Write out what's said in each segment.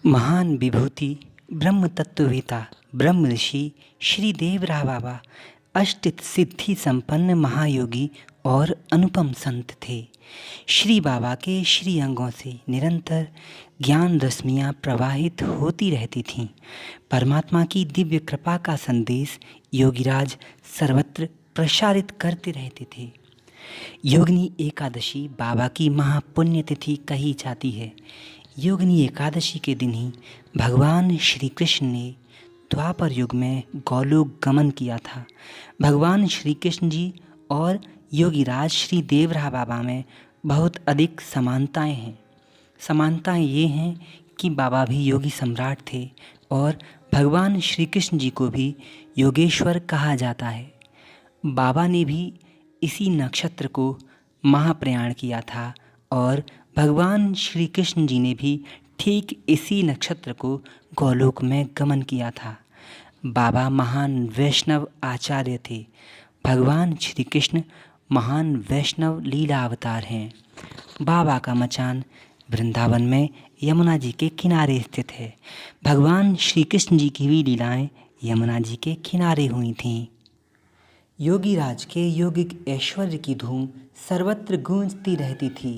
महान विभूति ब्रह्म तत्ववेता ब्रह्म ऋषि श्री देवराय बाबा अष्ट सिद्धि संपन्न महायोगी और अनुपम संत थे। श्री बाबा के श्री अंगों से निरंतर ज्ञान रश्मियाँ प्रवाहित होती रहती थीं। परमात्मा की दिव्य कृपा का संदेश योगीराज सर्वत्र प्रसारित करते रहते थे। योगिनी एकादशी बाबा की महापुण्य तिथि कही जाती है। योगिनी एकादशी के दिन ही भगवान श्री कृष्ण ने द्वापर युग में गोलोक गमन किया था। भगवान श्री कृष्ण जी और योगीराज श्री देवराय बाबा में बहुत अधिक समानताएं हैं। समानताएं ये हैं कि बाबा भी योगी सम्राट थे और भगवान श्री कृष्ण जी को भी योगेश्वर कहा जाता है। बाबा ने भी इसी नक्षत्र को महाप्रयाण किया था और भगवान श्री कृष्ण जी ने भी ठीक इसी नक्षत्र को गोलोक में गमन किया था। बाबा महान वैष्णव आचार्य थे। भगवान श्री कृष्ण महान वैष्णव लीला अवतार हैं। बाबा का मचान वृंदावन में यमुना जी के किनारे स्थित है। भगवान श्री कृष्ण जी की भी लीलाएं यमुना जी के किनारे हुई थीं। योगीराज के योगिक ऐश्वर्य की धूम सर्वत्र गूंजती रहती थी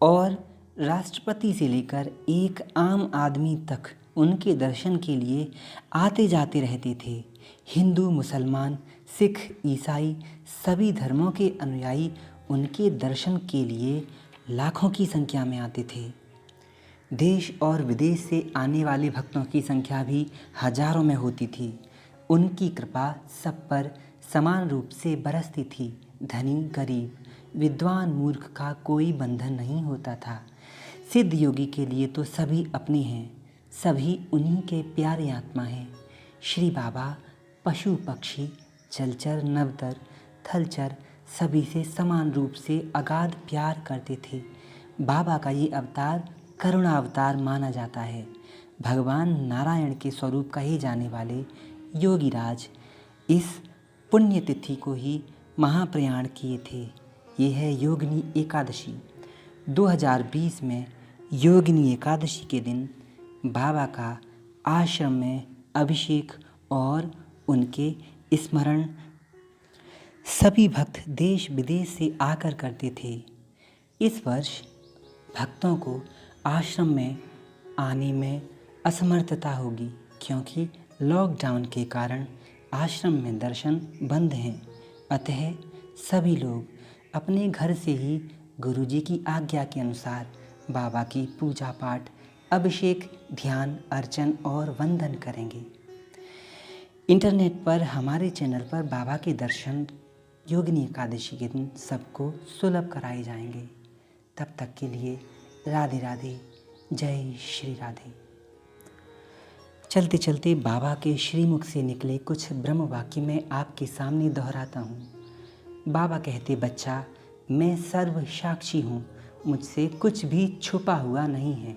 और राष्ट्रपति से लेकर एक आम आदमी तक उनके दर्शन के लिए आते जाते रहते थे। हिंदू, मुसलमान, सिख, ईसाई सभी धर्मों के अनुयायी उनके दर्शन के लिए लाखों की संख्या में आते थे। देश और विदेश से आने वाले भक्तों की संख्या भी हजारों में होती थी। उनकी कृपा सब पर समान रूप से बरसती थी। धनी गरीब, विद्वान मूर्ख का कोई बंधन नहीं होता था। सिद्ध योगी के लिए तो सभी अपने हैं, सभी उन्हीं के प्यारे आत्मा हैं। श्री बाबा पशु पक्षी, जलचर, नवतर, थलचर सभी से समान रूप से अगाध प्यार करते थे। बाबा का ये अवतार करुणा अवतार माना जाता है। भगवान नारायण के स्वरूप कहे जाने वाले योगीराज इस पुण्यतिथि को ही महाप्रयाण किए थे। ये है योगिनी एकादशी। 2020 में योगिनी एकादशी के दिन बाबा का आश्रम में अभिषेक और उनके स्मरण सभी भक्त देश विदेश से आकर करते थे। इस वर्ष भक्तों को आश्रम में आने में असमर्थता होगी क्योंकि लॉकडाउन के कारण आश्रम में दर्शन बंद हैं। अतः सभी लोग अपने घर से ही गुरुजी की आज्ञा के अनुसार बाबा की पूजा पाठ, अभिषेक, ध्यान, अर्चन और वंदन करेंगे। इंटरनेट पर हमारे चैनल पर बाबा के दर्शन योगिनी एकादशी के दिन सबको सुलभ कराए जाएंगे। तब तक के लिए राधे राधे, जय श्री राधे। चलते चलते बाबा के श्रीमुख से निकले कुछ ब्रह्म वाक्य मैं आपके सामने दोहराता हूँ। बाबा कहते, बच्चा मैं सर्व साक्षी हूँ, मुझसे कुछ भी छुपा हुआ नहीं है।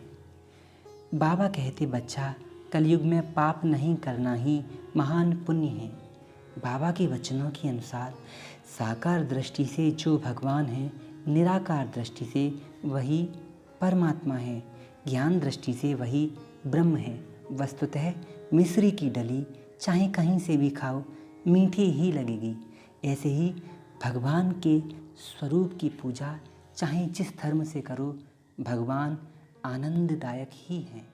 बाबा कहते, बच्चा कलयुग में पाप नहीं करना ही महान पुण्य है। बाबा के वचनों के अनुसार साकार दृष्टि से जो भगवान है, निराकार दृष्टि से वही परमात्मा है, ज्ञान दृष्टि से वही ब्रह्म है। वस्तुतः मिश्री की डली चाहे कहीं से भी खाओ मीठी ही लगेगी। ऐसे ही भगवान के स्वरूप की पूजा चाहे जिस धर्म से करो, भगवान आनंददायक ही हैं।